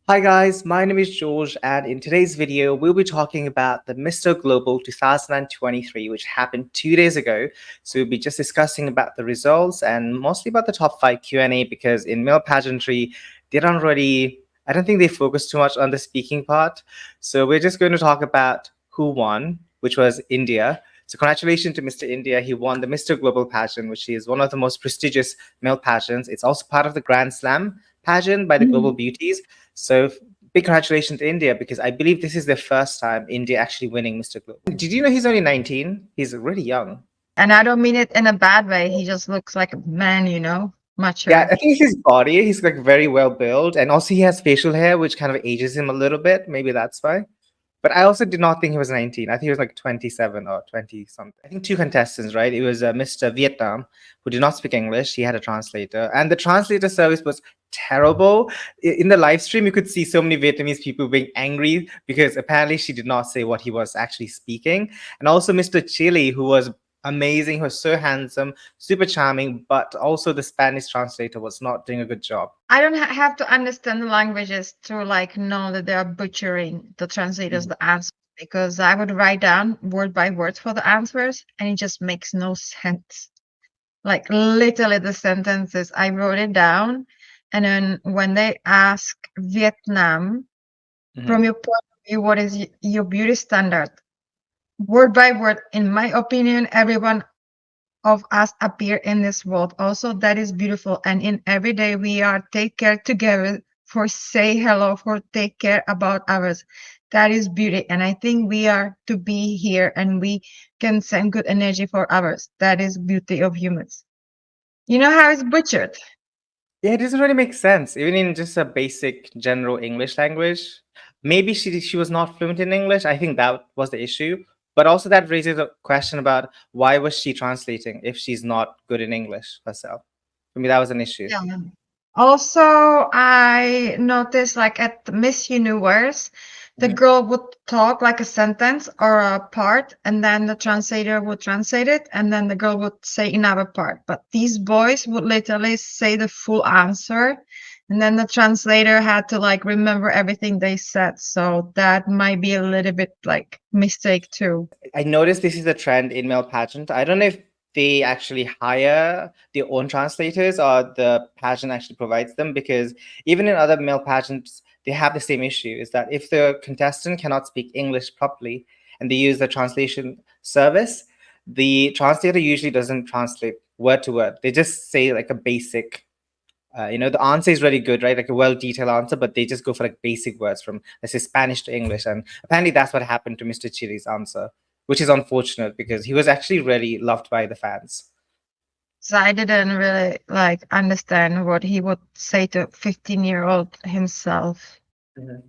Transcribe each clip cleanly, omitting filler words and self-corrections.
Hi guys, my name is George, and in today's video, we'll be talking about the Mr. Global 2023, which happened 2 days ago. So we'll be just discussing about the results and mostly about the top five Q&A because in male pageantry, they don't really, I don't think they focus too much on the speaking part. So we're just going to talk about who won, which was India. So congratulations to Mr. India. He won the Mr. Global pageant, which is one of the most prestigious male pageants. It's also part of the Grand Slam pageant by the Global Mhm. Beauties. So big congratulations to India because I believe this is the first time India actually winning Mr. Global. Did you know he's only 19? He's really young. And I don't mean it in a bad way. He just looks like a man, Yeah, mature. I think his body, he's like very well built. And also he has facial hair, which kind of ages him a little bit. Maybe that's why. But I also did not think he was 19. I think he was like 27 or 20 something. I think two contestants, right? It was Mr. Vietnam, who did not speak English. He had a translator. And the translator service was terrible. In the live stream, you could see so many Vietnamese people being angry because apparently she did not say what he was actually speaking. And also Mr. Chile, who was amazing, who was so handsome, super charming, but also the Spanish translator was not doing a good job. I don't have to understand the languages to know that they are butchering the translators, the answers, because I would write down word by word for the answers and it just makes no sense. Like literally the sentences, I wrote it down. And then when they ask Vietnam, from Mhm. your point of view, what is your beauty standard? Word by word, in my opinion, everyone of us appear in this world. Also, that is beautiful. And in every day, we are take care together for say hello, for take care about others. That is beauty. And I think we are to be here and we can send good energy for others. That is beauty of humans. You know how it's butchered? Yeah, it doesn't really make sense, even in just a basic general English language. Maybe she was not fluent in English. I think that was the issue. But also that raises a question about why was she translating if she's not good in English herself? For me, that was an issue. Yeah. Also, I noticed like at the Miss Universe, the Mhm. girl would talk like a sentence or a part, and then the translator would translate it, and then the girl would say another part. But these boys would literally say the full answer, and then the translator had to like remember everything they said. So that might be a little bit like mistake too. I noticed this is a trend in male pageant. I don't know if they actually hire their own translators or the pageant actually provides them because even in other male pageants, they have the same issue is that if the contestant cannot speak English properly and they use the translation service, the translator usually doesn't translate word to word. They just say like a basic the answer is really good, right? Like a well detailed answer, but they just go for like basic words from, let's say, Spanish to English. And apparently that's what happened to Mr. Chile's answer, which is unfortunate because he was actually really loved by the fans. So I didn't really like understand what he would say to a 15-year-old himself. Mhm.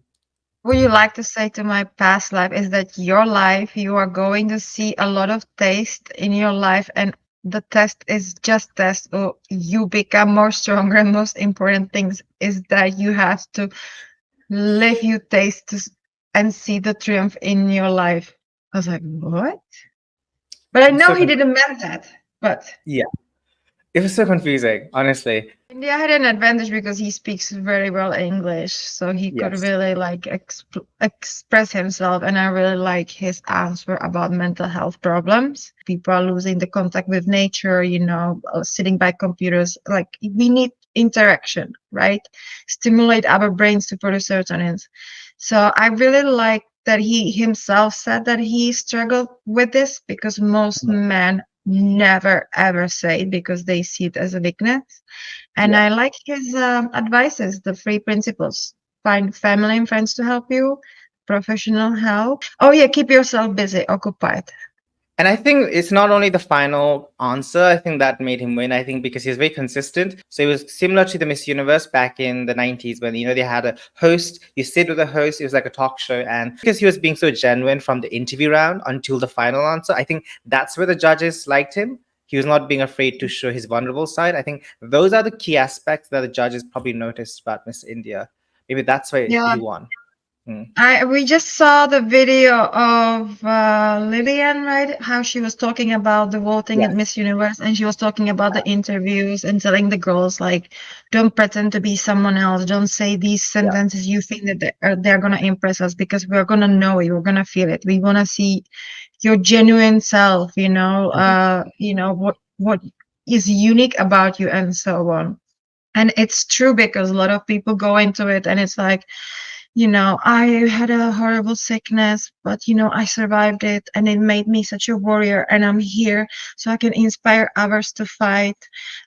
Would you like to say to my past life is that your life, you are going to see a lot of taste in your life, and the test is just test, or you become more stronger. And most important things is that you have to live you taste and see the triumph in your life. I was like, what? But I know So, he didn't mean that. But yeah, it was so confusing, honestly. India had an advantage because he speaks very well English, so he could Yes. really like express himself. And I really like his answer about mental health problems. People are losing the contact with nature, sitting by computers. Like we need interaction, right? Stimulate our brains to produce serotonin. So I really like that he himself said that he struggled with this because most men never ever say it because they see it as a weakness. And Yeah. I like his advices, the three principles. Find family and friends to help you, professional help. Oh, yeah, keep yourself busy, occupied. And I think it's not only the final answer, I think that made him win. I think because he's very consistent. So it was similar to the Miss Universe back in the 90s when, they had a host, you sit with a host, it was like a talk show. And because he was being so genuine from the interview round until the final answer, I think that's where the judges liked him. He was not being afraid to show his vulnerable side. I think those are the key aspects that the judges probably noticed about Miss India. Maybe that's why Yeah, he won. Mm. We just saw the video of Lillian, right? How she was talking about the voting at Yes. Miss Universe, and she was talking about the interviews and telling the girls like, don't pretend to be someone else. Don't say these Yeah. sentences you think that they're gonna impress us because we're gonna know it. We're gonna feel it. We wanna see your genuine self. Mhm. What is unique about you and so on. And it's true because a lot of people go into it and it's like, I had a horrible sickness, but I survived it and it made me such a warrior and I'm here so I can inspire others to fight.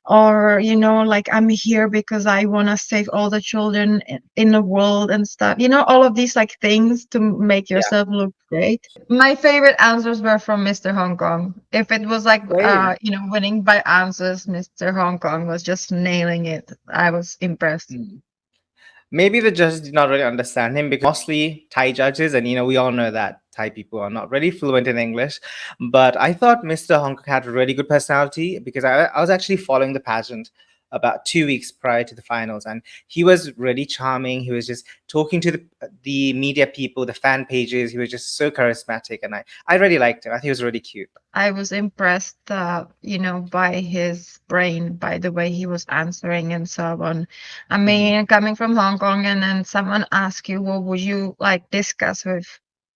Or, like I'm here because I want to save all the children in the world and stuff. All of these like things to make Yeah. yourself look great. My favorite answers were from Mr. Hong Kong. If it was like, Same. winning by answers, Mr. Hong Kong was just nailing it. I was impressed. Mm. Maybe the judges did not really understand him because mostly Thai judges, and we all know that Thai people are not really fluent in English. But I thought Mr. Hong Kong had a really good personality because I was actually following the pageant about 2 weeks prior to the finals, and he was really charming. He was just talking to the media people, the fan pages. He was just so charismatic, and I really liked him. I think he was really cute. I was impressed, by his brain, by the way he was answering and so on. I Mhm. mean, coming from Hong Kong and then someone asks you, what would you like discuss with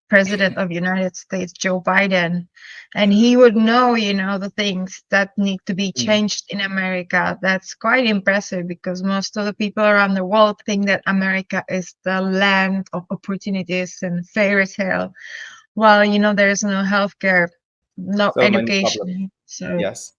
President of United States, Joe Biden? And he would know, the things that need to be Mm. changed in America. That's quite impressive because most of the people around the world think that America is the land of opportunities and fairy tale. Well, there is no healthcare, no So many problems. education. So Yes.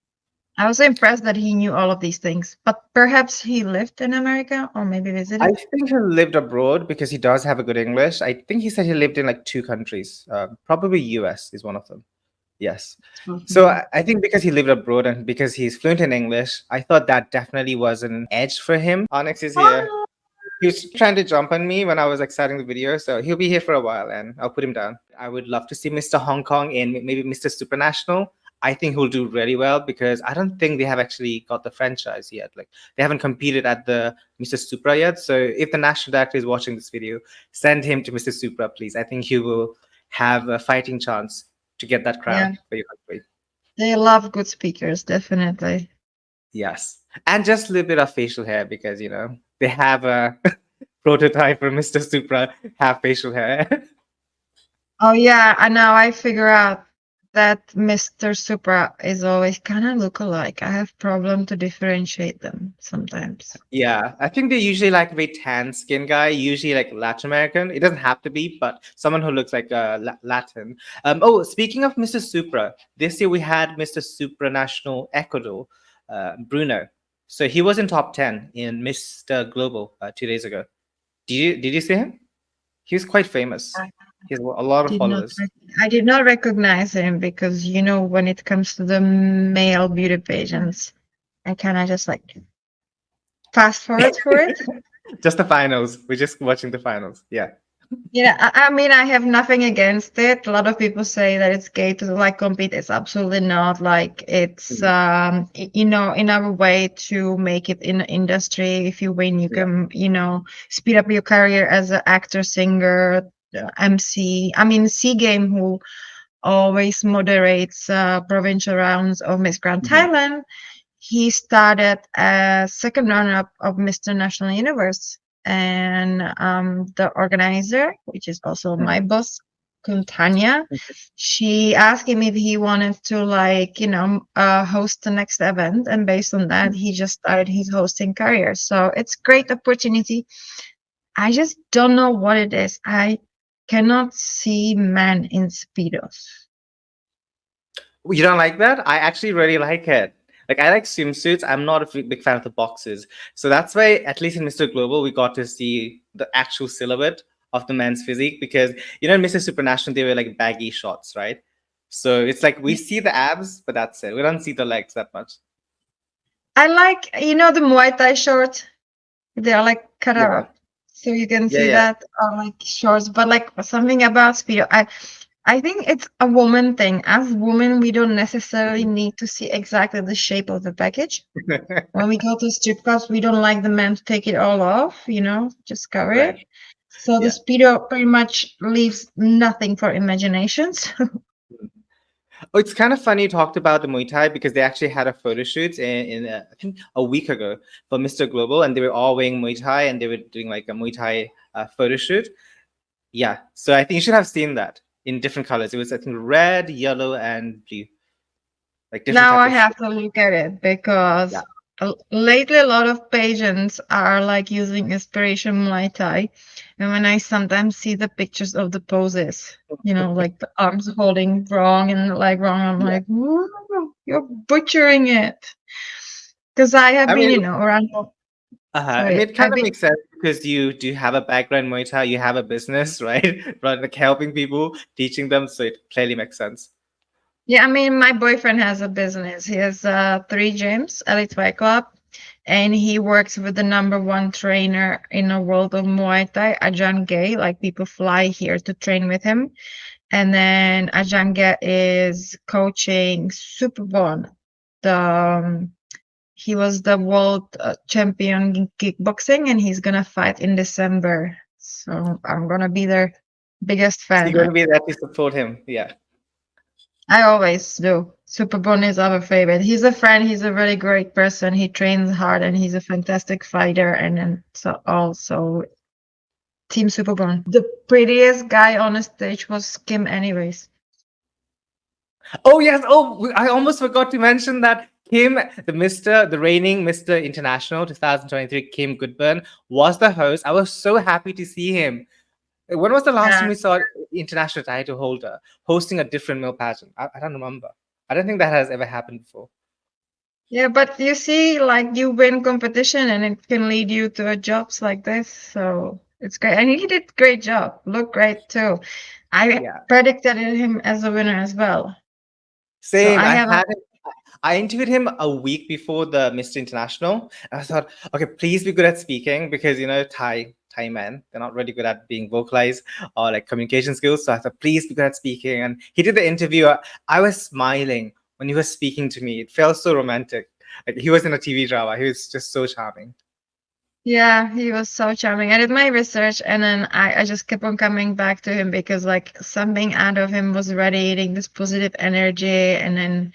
I was impressed that he knew all of these things. But perhaps he lived in America or maybe I visited. think he lived abroad because he does have a good English. I think he said he lived in like two countries. Probably US is one of them. Yes. It's So possible. I think because he lived abroad and because he's fluent in English, I thought that definitely was an edge for him. Onyx is here. Oh, He was trying to jump on me when I was like starting the video, so he'll be here for a while and I'll put him down. I would love to see Mr. Hong Kong in maybe Mr. Supranational. I think he'll do really well because I don't think they have actually got the franchise yet. Like they haven't competed at the Mr. Supra yet. So if the national director is watching this video, send him to Mr. Supra, please. I think he will have a fighting chance to get that crown yeah. for your country. They love good speakers, definitely. Yes. And just a little bit of facial hair because, they have a prototype for Mr. Supra have facial hair. Oh, yeah. And now I figure out that Mr. Supra is always kind of look alike. I have problem to differentiate them sometimes. Yeah, I think they usually like a very tan skin guy, usually like Latin American. It doesn't have to be, but someone who looks like Latin. Oh, speaking of Mr. Supra, this year we had Mr. Supranational Ecuador, Bruno. So he was in top 10 in Mr. Global 2 days ago. Did you see him? He was quite famous. He has a lot of Did not followers. rec- I did not recognize him because when it comes to the male beauty pageants, I kind of just like fast forward for it. Just the finals. We're just watching the finals. Yeah. I mean, I have nothing against it. A lot of people say that it's gay to like compete. It's absolutely not. Like it's Mm. in our way to make it in the industry. If you win, you Yeah. can speed up your career as an actor, singer, MC. I mean, C Game who always moderates provincial rounds of Miss Grand Mhm. Thailand. He started as second runner-up of Mr. National Universe, and the organizer, which is also Mm. my boss, Kuntanya, she asked him if he wanted to host the next event, and based on that, he just started his hosting career. So it's great opportunity. I just don't know what it is. I cannot see men in speedos. You don't like that? I actually really like it. Like I like swimsuits. I'm not a big fan of the boxes. So that's why at least in Mr. Global we got to see the actual silhouette of the men's physique because in Mr. Supranational they were like baggy shorts, right? So it's like we see the abs, but that's it. We don't see the legs that much. I like, the Muay Thai shorts. They're like cut Yeah. out, so you can Yeah, see yeah. that on like shorts. But like something about speedo, I think it's a woman thing. As women, we don't necessarily need to see exactly the shape of the package. When we go to strip clubs, we don't like the men to take it all off, just cover it. Right. So the Yeah. speedo pretty much leaves nothing for imaginations. Oh, it's kind of funny you talked about the Muay Thai because they actually had a photo shoot I think a week ago for Mr. Global, and they were all wearing Muay Thai and they were doing like a Muay Thai photo shoot. Yeah, so I think you should have seen that in different colors. It was I think red, yellow, and blue, like different Now type I of shoot. have to look at it Yeah. because lately a lot of pageants are like using inspiration Muay Thai. And when I sometimes see the pictures of the poses, like the arms holding wrong and like wrong, I'm Yeah. like, "Whoa, you're butchering it." Because I have I been, mean, around. I mean, Sorry, it kind I've of been. makes sense because you do have a background in Muay Thai, you have a business, right? Right, like helping people, teaching them, so it clearly makes sense. Yeah, I mean, my boyfriend has a business. He has three gyms, Elite Fight Club, and he works with the number one trainer in the world of Muay Thai, Ajahn Gay. Like people fly here to train with him. And then Ajahn Gay is coaching Superbon. The he was the world champion in kickboxing, and he's gonna fight in December. So I'm gonna be their biggest So you're fan. going to be there to support him. Yeah. I always do. Superbone is our favorite. He's a friend. He's a really great person. He trains hard and he's a fantastic fighter. And then so also Team Superbone. The prettiest guy on the stage was Kim, anyways. Oh yes. Oh, I almost forgot to mention that Kim, the reigning Mr. International 2023, Kim Goodburn was the host. I was so happy to see him. When was the last time Yeah. we saw an international title holder hosting a different male pageant? I don't remember. I don't think that has ever happened before. Yeah, but you see, like you win competition and it can lead you to a jobs like this. So it's great. And he did great job. Looked great too. I Yeah. predicted him as a winner as well. So Same. I have a I interviewed him a week before the Mr. International. And I thought, okay, please be good at speaking because Thai men, they're not really good at being vocalized or like communication skills. So I thought, please be good at speaking. And he did the interview. I was smiling when he was speaking to me. It felt so romantic. Like he was in a TV drama. He was just so charming. Yeah, he was so charming. I did my research and then I just kept on coming back to him because like something out of him was radiating this positive energy and then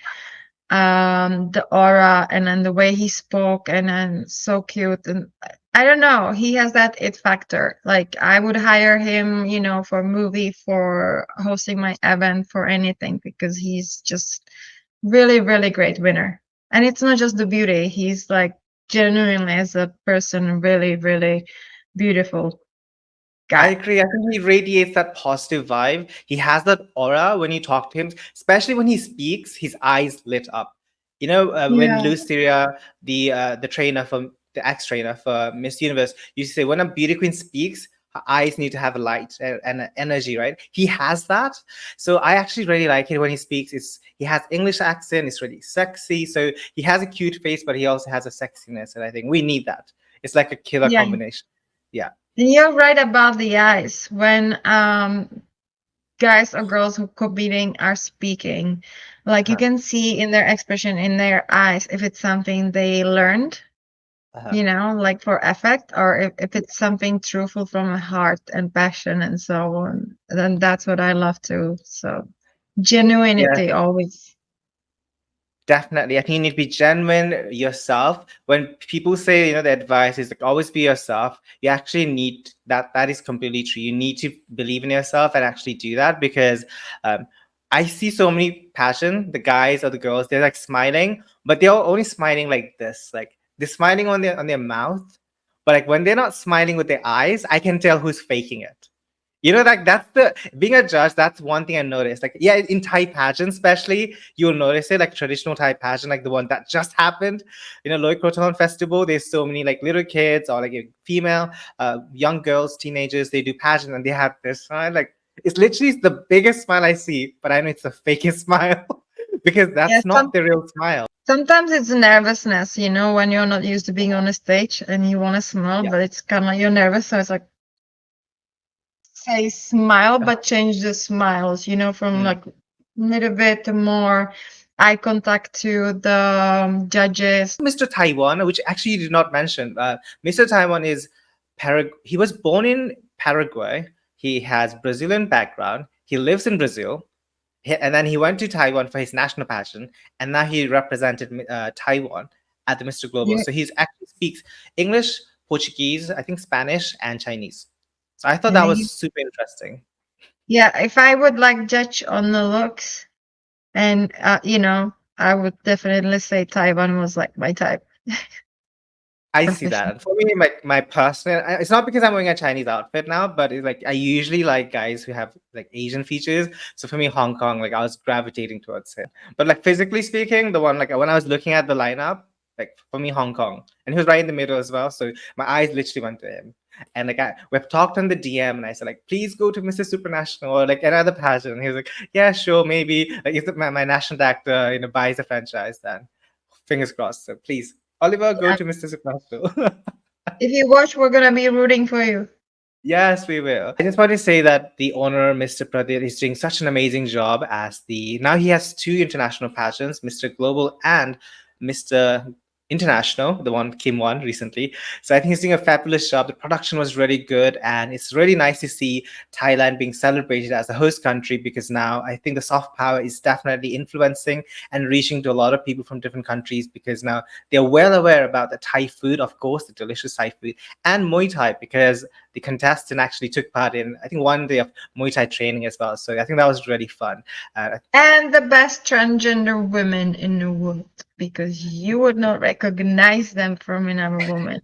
the aura and then the way he spoke and then so cute and I don't know, he has that it factor. Like I would hire him, for movie, for hosting my event, for anything because he's just really, really great winner. And it's not just the beauty, he's like genuinely as a person, really, really beautiful I guy. agree. I think he radiates that positive vibe. He has that aura when you talk to him, especially when he speaks. His eyes lit up. When Yeah. Lucia, the trainer for the ex-trainer for Miss Universe, used to say, when a beauty queen speaks, her eyes need to have a light and energy, right? He has that. So I actually really like it when he speaks. He has English accent. It's really sexy. So he has a cute face, but he also has a sexiness, and I think we need that. It's like a killer Yeah. combination. Yeah. And you're right about the eyes. When guys or girls who competing are speaking, like you Uh-huh. can see in their expression, in their eyes, if it's something they learned, Uh-huh. like for effect, or if it's something truthful from the heart and passion and so on. Then that's what I love too. So Yeah, genuinity always. definitely. I think you need to be genuine yourself. When people say, the advice is like always be yourself, you actually need that. That is completely true. You need to believe in yourself and actually do that because um, I see so many passion, the guys or the girls, they're like smiling, but they're only smiling like this. Like they're smiling on their mouth, but like when they're not smiling with their eyes, I can tell who's faking it. Like that's the being a judge. That's one thing I noticed. Like, yeah, in Thai pageants, especially, you'll notice it. Like traditional Thai pageant, like the one that just happened, Loy Kroton Festival. There's so many like little kids or like female, young girls, teenagers. They do pageant and they have this smile. Like it's literally the biggest smile I see, but I know it's the fakest smile because Yeah, that's not the real smile. sometimes it's nervousness, when you're not used to being on a stage and you want to smile, Yeah. but it's kind of like you're nervous, so it's like say smile, Uh-huh. but change the smiles, from Mm. like a little bit more eye contact to the judges. Mr. Taiwan, which actually you did not mention. Mr. Taiwan is he was born in Paraguay. He has Brazilian background. He lives in Brazil. And then he went to Taiwan for his national pageant, and now he represented Taiwan at the Mr. Global. Yeah, So he actually speaks English, Portuguese, I think Spanish, and Chinese. So I thought and that then was super interesting. yeah, if I would like judge on the looks, and I would definitely say Taiwan was like my type. I see that. Profession. And for me, my personal, it's not because I'm wearing a Chinese outfit now, but it's like I usually like guys who have like Asian features. So for me, Hong Kong, like I was gravitating towards him. But like physically speaking, the one like when I was looking at the lineup, like for me, Hong Kong, and he was right in the middle as well. So my eyes literally went to him. And like we've talked on the DM, and I said like, please go to Mr. Supranational or like another pageant. And he was like, yeah, sure, maybe. Like if my national actor buys a franchise, then fingers crossed. So please, Oliver, go Yeah. to Mr. Supranational. If you watch, we're gonna be rooting for you. Yes, we will. I just want to say that the owner, Mr. Pradeep, is doing such an amazing job as the now he has two international pageants, Mr. Global and Mr. International, the one Kim won recently. So I think he's doing a fabulous job. The production was really good, and it's really nice to see Thailand being celebrated as a host country because now I think the soft power is definitely influencing and reaching to a lot of people from different countries because now they're well aware about the Thai food, of course, the delicious Thai food, and Muay Thai because the contestant actually took part in, I think, one day of Muay Thai training as well. So I think that was really fun. And the best transgender women in the world, because you would not recognize them from another woman.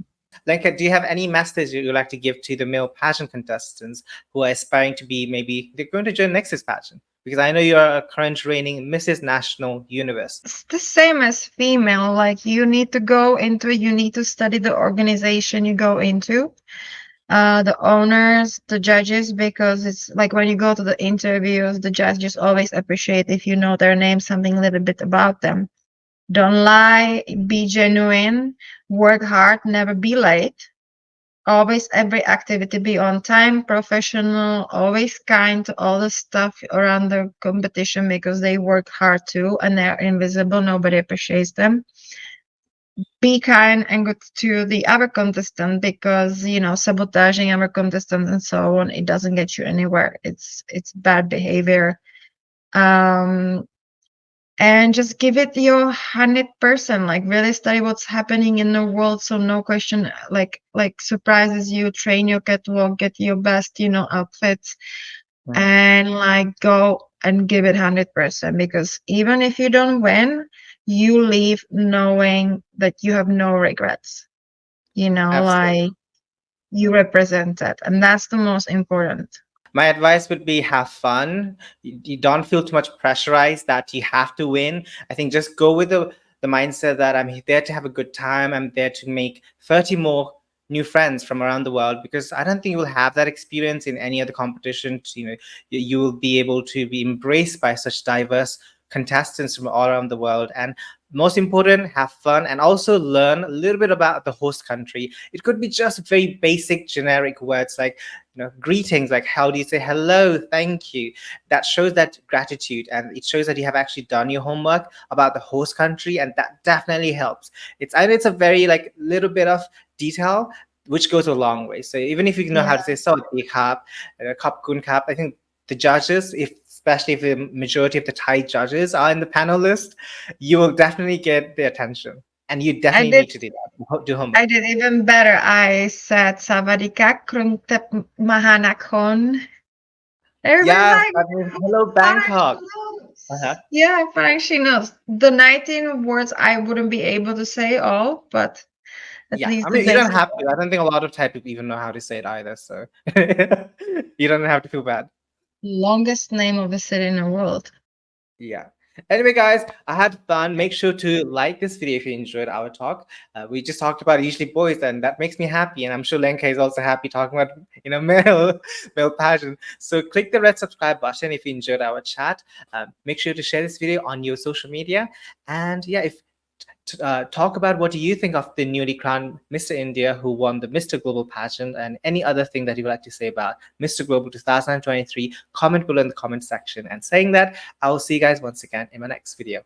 Lenka, do you have any message you'd like to give to the male pageant contestants who are aspiring to be maybe they're going to join next year's pageant? Because I know you're a current reigning Mrs. National Universe. It's the same as female. Like you need to go into it, you need to study the organization you go into, the owners, the judges, because it's like when you go to the interviews, the judges always appreciate if you know their name, something a little bit about them. Don't lie, be genuine, work hard, never be late. Always every activity be on time, professional, always kind to all the stuff around the competition because they work hard too and they're invisible. Nobody appreciates them. Be kind and good to the other contestant because sabotaging other contestants and so on, it doesn't get you anywhere. It's bad behavior. Um and just give it your 100%, like really study what's happening in the world, so no question like surprises you. Train your catwalk, get your best outfits, Mm. and like go and give it 100%, because even if you don't win, you leave knowing that you have no regrets, Absolutely. like you represent that, and that's the most important. My advice would be have fun. You don't feel too much pressurized that you have to win. I think just go with the mindset that I'm there to have a good time. I'm there to make 30 more new friends from around the world because I don't think you will have that experience in any other competition. You will be able to be embraced by such diverse contestants from all around the world. And most important, have fun and also learn a little bit about the host country. It could be just very basic, generic words like greetings, like how do you say hello, thank you. That shows that gratitude, and it shows that you have actually done your homework about the host country, and that definitely helps. It's a very like little bit of detail which goes a long way. So even if you know how Yeah. to say sorry cup, cup kun cup, I think the judges, if especially if the majority of the Thai judges are in the panel list, you will definitely get their attention, and you I definitely did need to do that. Do homework. I did even better. I said Savadika Krungtep Mahanakon. Everybody's Yes, like, that means hello Parang she Bangkok. Uh-huh. knows. Yeah, Parang she knows. The 19 words I wouldn't be able to say all, but at Yeah, I least the mean, you don't basic have to. I don't think a lot of Thai people even know how to say it either. So you don't have to feel bad. longest name of a city in the world. Yeah. Anyway, guys, I had fun. Make sure to like this video if you enjoyed our talk. We just talked about usually boys, and that makes me happy. And I'm sure Lenka is also happy talking about male male passion. So click the red subscribe button if you enjoyed our chat. Make sure to share this video on your social media. And yeah, if talk about what do you think of the newly crowned Mr. India who won the Mr. Global pageant, and any other thing that you would like to say about Mr. Global 2023. Comment below in the comment section. And saying that, I will see you guys once again in my next video.